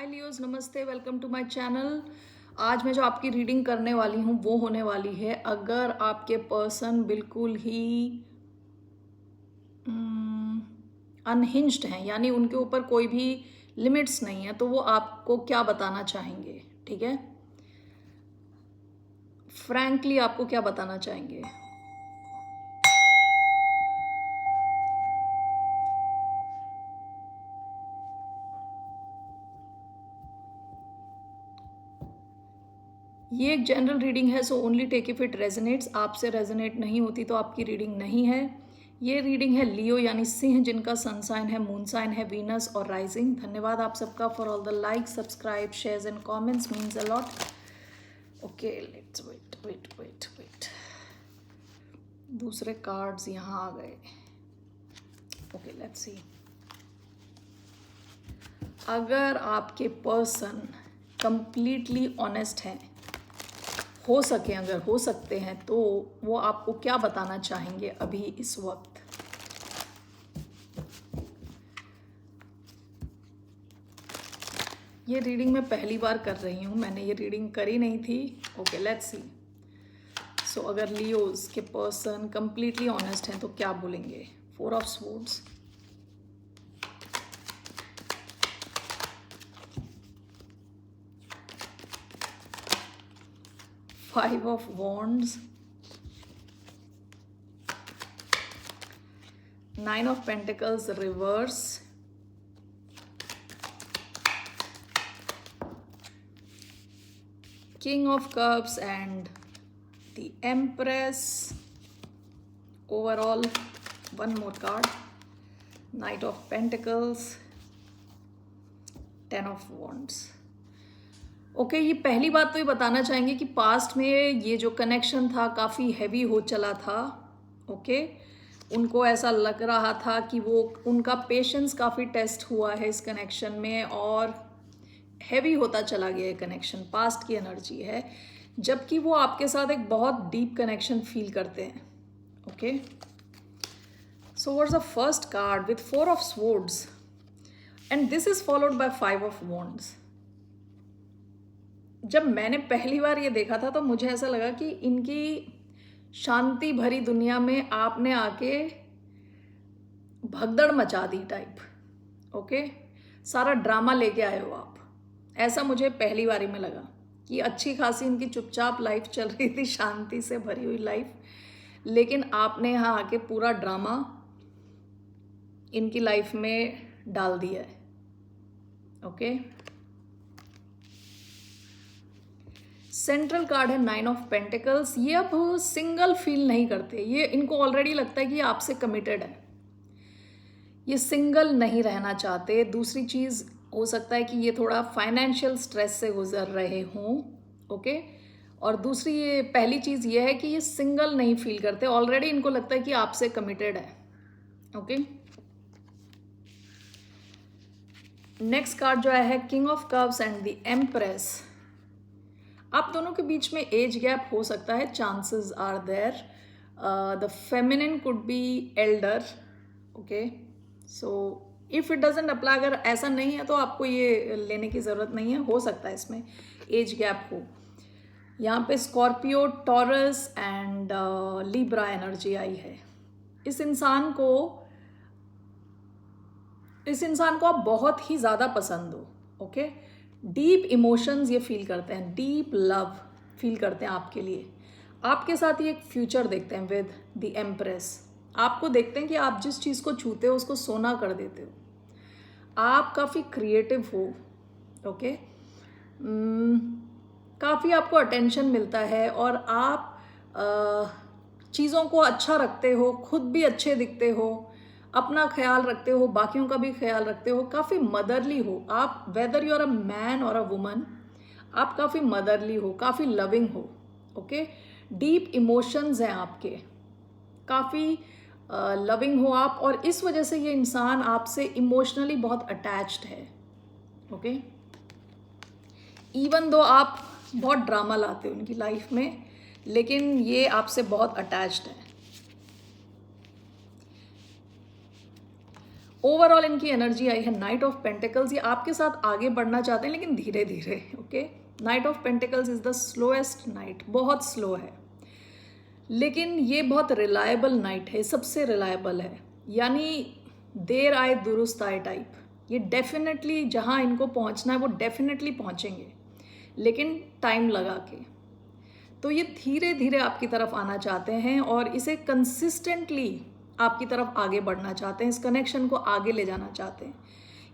हाय Leos, नमस्ते, welcome to my channel. आज मैं जो आपकी रीडिंग करने वाली हूँ वो होने वाली है अगर आपके पर्सन बिल्कुल ही अनहिंज्ड हैं, यानी उनके ऊपर कोई भी लिमिट्स नहीं है, तो वो आपको क्या बताना चाहेंगे। ठीक है, फ्रैंकली आपको क्या बताना चाहेंगे। ये एक जनरल रीडिंग है, so only take if it resonates. आपसे रेजोनेट नहीं होती तो आपकी रीडिंग नहीं है। ये रीडिंग है लियो यानी सिंह, जिनका सन साइन है, मून साइन है वीनस और राइजिंग। धन्यवाद आप सबका for all the like, subscribe, shares and comments, means a lot. Okay, let's wait wait wait wait. दूसरे कार्ड्स यहाँ आ गए। Okay, let's see. अगर आपके पर्सन कंप्लीटली ऑनेस्ट हैं, हो सके, अगर हो सकते हैं, तो वो आपको क्या बताना चाहेंगे अभी इस वक्त। ये रीडिंग मैं पहली बार कर रही हूँ, मैंने ये रीडिंग करी नहीं थी। ओके, लेट्स सी। सो अगर लियोज के पर्सन कंप्लीटली ऑनेस्ट हैं तो क्या बोलेंगे। 4 of swords, 5 of wands, 9 of pentacles reverse, king of cups and the empress. Overall, one more card, knight of pentacles, 10 of wands. Okay, ये पहली बात तो ये बताना चाहेंगे कि पास्ट में ये जो कनेक्शन था काफ़ी हैवी हो चला था। ओके, उनको ऐसा लग रहा था कि वो उनका पेशेंस काफ़ी टेस्ट हुआ है इस कनेक्शन में और हैवी होता चला गया है कनेक्शन। पास्ट की एनर्जी है, जबकि वो आपके साथ एक बहुत डीप कनेक्शन फील करते हैं। Okay, so what's the first card with 4 of swords and this is followed by 5 of wands. जब मैंने पहली बार ये देखा था तो मुझे ऐसा लगा कि इनकी शांति भरी दुनिया में आपने आके भगदड़ मचा दी टाइप। ओके, सारा ड्रामा लेके आए हो आप, ऐसा मुझे पहली बारी में लगा कि अच्छी खासी इनकी चुपचाप लाइफ चल रही थी, शांति से भरी हुई लाइफ, लेकिन आपने यहाँ आके पूरा ड्रामा इनकी लाइफ में डाल दिया है। ओके, सेंट्रल कार्ड है 9 ऑफ पेंटिकल्स। ये अब सिंगल फील नहीं करते, ये इनको ऑलरेडी लगता है कि आपसे कमिटेड है, ये सिंगल नहीं रहना चाहते। दूसरी चीज़ हो सकता है कि ये थोड़ा फाइनेंशियल स्ट्रेस से गुजर रहे हों। ओके, और दूसरी ये पहली चीज़ ये है कि ये सिंगल नहीं फील करते, ऑलरेडी इनको लगता है कि आपसे कमिटेड है। ओके, नेक्स्ट कार्ड जो है king of cups and the empress. आप दोनों के बीच में एज गैप हो सकता है, chances are there. The feminine could be elder. Okay, so if it doesn't apply, अगर ऐसा नहीं है तो आपको ये लेने की ज़रूरत नहीं है, हो सकता है इसमें एज गैप हो। यहाँ पे Scorpio, Taurus and Libra energy आई है। इस इंसान को आप बहुत ही ज़्यादा पसंद हो। ओके, डीप इमोशंस ये फील करते हैं, डीप लव फील करते हैं आपके लिए, आपके साथ ही एक फ्यूचर देखते हैं विद द एम्प्रेस। आपको देखते हैं कि आप जिस चीज़ को छूते हो उसको सोना कर देते हो। आप काफ़ी क्रिएटिव हो। ओके, काफ़ी आपको अटेंशन मिलता है और आप चीज़ों को अच्छा रखते हो, खुद भी अच्छे दिखते हो, अपना ख्याल रखते हो, बाकियों का भी ख्याल रखते हो, काफ़ी मदरली हो आप। Whether you are a man और अ वुमन, आप काफ़ी मदरली हो, काफ़ी लविंग हो। ओके, डीप इमोशंस हैं आपके, काफ़ी लविंग हो आप, और इस वजह से ये इंसान आपसे इमोशनली बहुत अटैच्ड है। ओके, इवन दो आप बहुत ड्रामा लाते हो उनकी लाइफ में, लेकिन ये आपसे बहुत अटैच्ड है। ओवरऑल इनकी एनर्जी आई है नाइट ऑफ पेंटिकल्स। ये आपके साथ आगे बढ़ना चाहते हैं लेकिन धीरे धीरे। Okay, night of pentacles is the slowest night, बहुत स्लो है, लेकिन ये बहुत रिलायबल नाइट है, सबसे रिलायबल है। यानी देर आए दुरुस्त आए टाइप। ये डेफिनेटली जहाँ इनको पहुँचना है वो डेफिनेटली पहुँचेंगे, लेकिन टाइम लगा के। तो ये धीरे धीरे आपकी तरफ आना चाहते हैं और इसे कंसिस्टेंटली आपकी तरफ आगे बढ़ना चाहते हैं, इस कनेक्शन को आगे ले जाना चाहते हैं।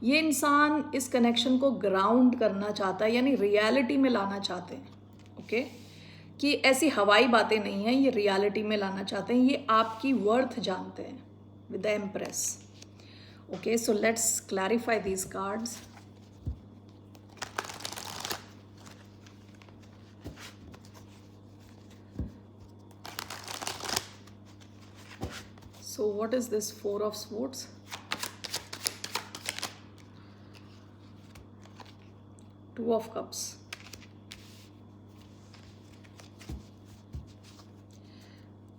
ये इंसान इस कनेक्शन को ग्राउंड करना चाहता है, यानी रियलिटी में लाना चाहते हैं। ओके, कि ऐसी हवाई बातें नहीं हैं, ये रियलिटी में लाना चाहते हैं। ये आपकी वर्थ जानते हैं with the empress. Okay, so let's clarify these cards. So what is this Four of Swords? Two of Cups.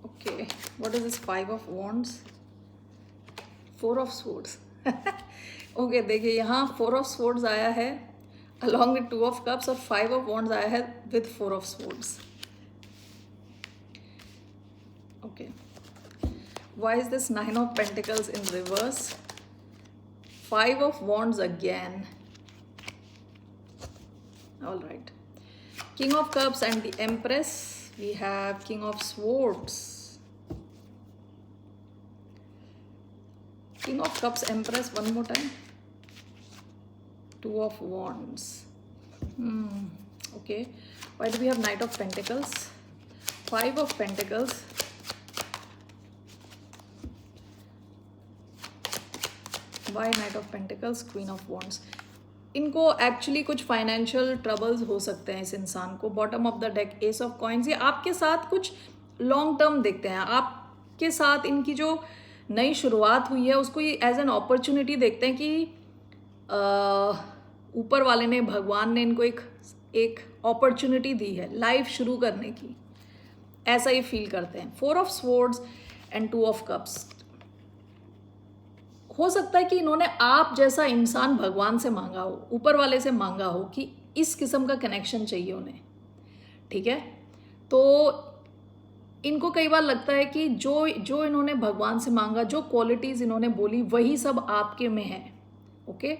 Okay, what is this Five of Wands? Four of Swords. Okay, देखिए यहाँ Four of Swords आया है along with Two of Cups और Five of Wands आया है with Four of Swords. Okay. Why is this Nine of Pentacles in reverse? Five of Wands again. All right. King of Cups and the Empress. We have King of Swords. King of Cups, Empress, one more time. Two of Wands. Okay. Why do we have Knight of Pentacles? Five of Pentacles. Why Knight of Pentacles, Queen of Wands? इनको actually कुछ financial troubles हो सकते हैं इस इंसान को। Bottom of the deck S of coins. ये आपके साथ कुछ लॉन्ग टर्म देखते हैं, आपके साथ इनकी जो नई शुरुआत हुई है उसको ये एज एन अपॉर्चुनिटी देखते हैं कि ऊपर वाले ने, भगवान ने इनको एक अपॉर्चुनिटी दी है लाइफ शुरू करने की, ऐसा ये फील करते हैं। Four of swords and two of cups. हो सकता है कि इन्होंने आप जैसा इंसान भगवान से मांगा हो, ऊपर वाले से मांगा हो कि इस किस्म का कनेक्शन चाहिए उन्हें। ठीक है, तो इनको कई बार लगता है कि जो इन्होंने भगवान से मांगा, जो क्वालिटीज़ इन्होंने बोली, वही सब आपके में है। ओके,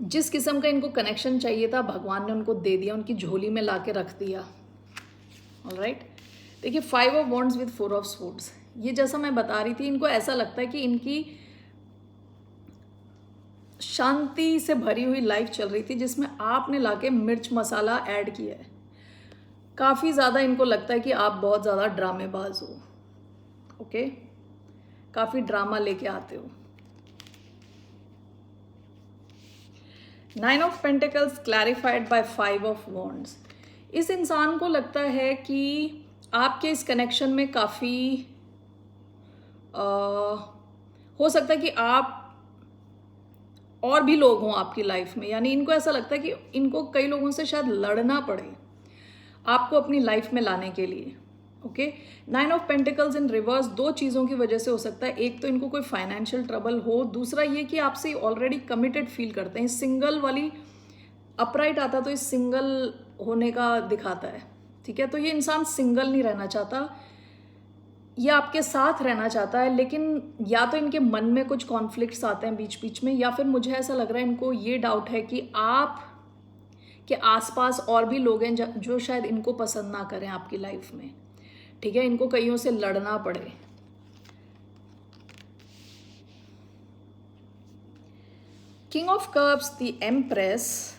जिस किस्म का इनको कनेक्शन चाहिए था भगवान ने उनको दे दिया, उनकी झोली में ला के रख दिया। ऑलराइट, देखिए five of wands with four of swords. ये जैसा मैं बता रही थी, इनको ऐसा लगता है कि इनकी शांति से भरी हुई लाइफ चल रही थी जिसमें आपने लाके मिर्च मसाला ऐड किया है। काफ़ी ज़्यादा इनको लगता है कि आप बहुत ज़्यादा ड्रामेबाज हो। ओके, काफ़ी ड्रामा लेके आते हो। Nine of pentacles clarified by five of wands. इस इंसान को लगता है कि आपके इस कनेक्शन में काफ़ी हो सकता है कि आप और भी लोग हों आपकी लाइफ में, यानी इनको ऐसा लगता है कि इनको कई लोगों से शायद लड़ना पड़े आपको अपनी लाइफ में लाने के लिए। Okay, nine of pentacles in reverse दो चीज़ों की वजह से हो सकता है। एक तो इनको कोई फाइनेंशियल ट्रबल हो, दूसरा ये कि आपसे ऑलरेडी कमिटेड फील करते हैं। सिंगल वाली अपराइट आता तो इस सिंगल होने का दिखाता है। ठीक है, तो ये इंसान सिंगल नहीं रहना चाहता, ये आपके साथ रहना चाहता है, लेकिन या तो इनके मन में कुछ कॉन्फ्लिक्ट्स आते हैं बीच बीच में, या फिर मुझे ऐसा लग रहा है इनको ये डाउट है कि आप के आसपास और भी लोग हैं जो शायद इनको पसंद ना करें आपकी लाइफ में। ठीक है, इनको कईयों से लड़ना पड़े। King of cups, the empress,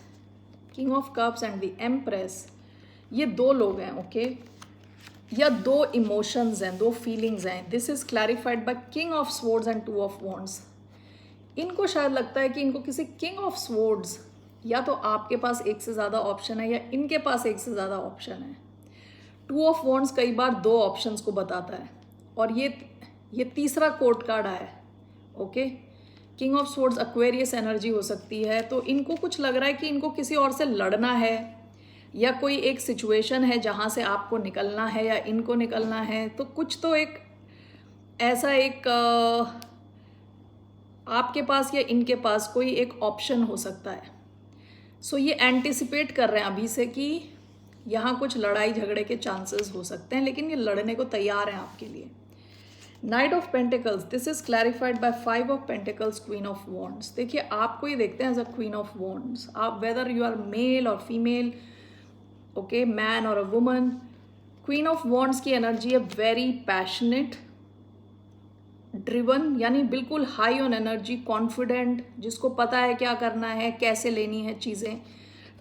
king of cups and the empress, ये दो लोग हैं। ओके, या दो इमोशंस हैं, दो फीलिंग्स हैं। This is clarified by king of swords and two of wands. इनको शायद लगता है कि इनको किसी किंग ऑफ स्वॉर्ड्स, या तो आपके पास एक से ज़्यादा ऑप्शन है या इनके पास एक से ज़्यादा ऑप्शन है। टू ऑफ वॉन्ड्स कई बार दो ऑप्शंस को बताता है और ये तीसरा कोर्ट कार्ड आया है। Okay, king of swords Aquarius energy हो सकती है। तो इनको कुछ लग रहा है कि इनको किसी और से लड़ना है, या कोई एक सिचुएशन है जहाँ से आपको निकलना है या इनको निकलना है। तो कुछ तो एक ऐसा एक आपके पास या इनके पास कोई एक ऑप्शन हो सकता है। सो ये एंटिसिपेट कर रहे हैं अभी से कि यहाँ कुछ लड़ाई झगड़े के चांसेस हो सकते हैं, लेकिन ये लड़ने को तैयार हैं आपके लिए। Knight of pentacles, this is clarified by 5 of pentacles, queen of wands. देखिए आपको ये देखते हैं as a queen of wands. आप वेदर यू आर मेल और फीमेल, ओके, मैन और a woman, queen of wands की एनर्जी है वेरी पैशनेट, ड्रिवन, यानी बिल्कुल हाई ऑन एनर्जी, कॉन्फिडेंट, जिसको पता है क्या करना है, कैसे लेनी है चीज़ें,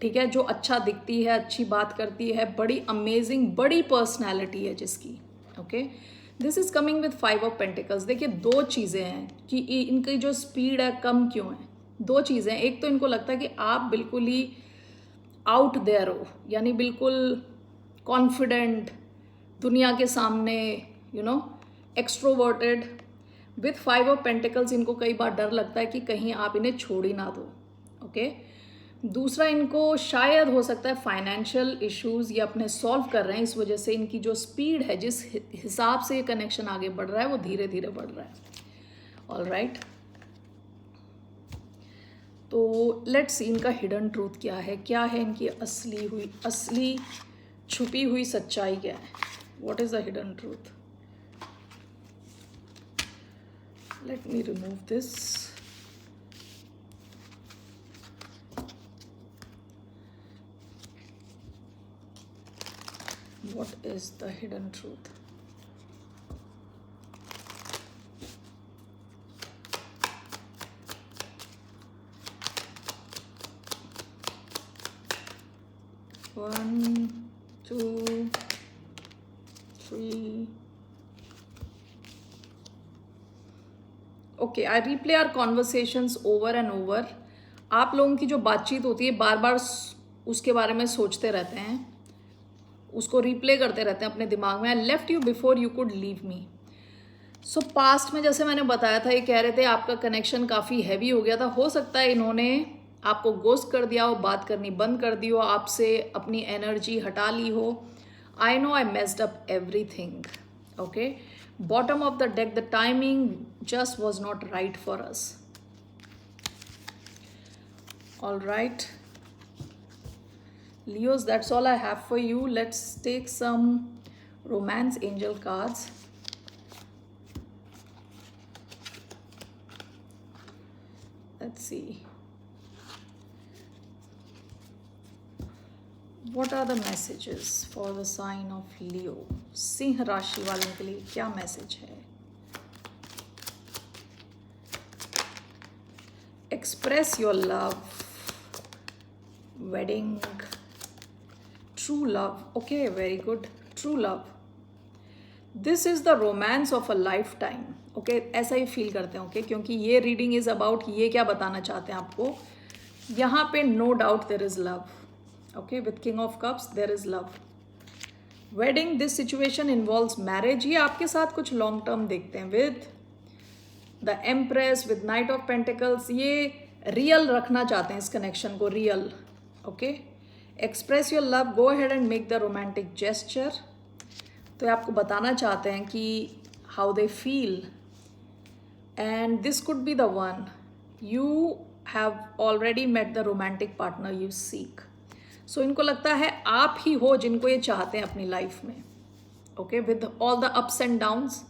ठीक है, जो अच्छा दिखती है, अच्छी बात करती है, बड़ी अमेजिंग, बड़ी पर्सनैलिटी है जिसकी, okay. This is coming with 5 of pentacles. देखिए दो चीज़ें हैं कि इनकी जो स्पीड है कम क्यों है। दो चीज़ें, एक तो इनको लगता है कि आप बिल्कुल ही आउट देयर हो, यानी बिल्कुल कॉन्फिडेंट, दुनिया के सामने, you know, extroverted. With 5 of pentacles इनको कई बार डर लगता है कि कहीं आप इन्हें छोड़ ही ना दो, ओके। दूसरा, इनको शायद हो सकता है फाइनेंशियल इश्यूज ये अपने सॉल्व कर रहे हैं, इस वजह से इनकी जो स्पीड है, जिस हिसाब से ये कनेक्शन आगे बढ़ रहा है, वो धीरे धीरे बढ़ रहा है। ऑल राइट, तो लेट्स सी इनका हिडन ट्रूथ क्या है, क्या है इनकी असली छुपी हुई सच्चाई क्या है। What is the hidden truth? Let me remove this. What is the hidden truth? One, two, three. Okay, I replay our conversations over and over. आप लोगों की जो बातचीत होती है बार बार उसके बारे में सोचते रहते हैं, उसको रिप्ले करते रहते हैं अपने दिमाग में। I left you before you could leave me. So past में जैसे मैंने बताया था, ये कह रहे थे आपका कनेक्शन काफ़ी हैवी हो गया था। हो सकता है इन्होंने आपको गोस्ट कर दिया हो, बात करनी बंद कर दी हो, आपसे अपनी एनर्जी हटा ली हो। I know I messed up everything, okay. Bottom of the deck, the timing just was not right for us. All right Leos, that's all I have for you. Let's take some romance angel cards. Let's see. What are the messages for the sign of Leo? Singh राशि वालों के लिए क्या message है? Express your love. Wedding. True love. Okay, very good. True love. This is the romance of a lifetime. Okay, ऐसा ही feel करते हैं, okay? क्योंकि ये रीडिंग इज अबाउट, ये क्या बताना चाहते हैं आपको, यहाँ पे no doubt there is love, okay. With king of cups there is love. Wedding, this situation involves marriage, ये आपके साथ कुछ लॉन्ग टर्म देखते हैं। With the empress, with knight of pentacles, ये रियल रखना चाहते हैं इस कनेक्शन को, real, okay. Express your love, go ahead and make the romantic gesture. तो ये आपको बताना चाहते हैं कि how they feel, and this could be the one you have already met the romantic partner you seek. So इनको लगता है आप ही हो जिनको ये चाहते हैं अपनी लाइफ में, okay. With all the ups and downs,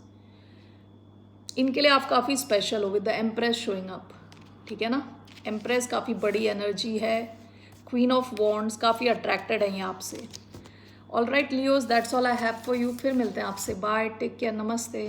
इनके लिए आप काफ़ी स्पेशल हो। With the empress showing up, ठीक है ना। एम्प्रेस काफ़ी बड़ी एनर्जी है, क्वीन ऑफ वॉन्ड्स काफ़ी अट्रैक्टेड है ये आपसे। All right Leos, that's all I have for you. फिर मिलते हैं आपसे, बाय, टेक केयर, नमस्ते।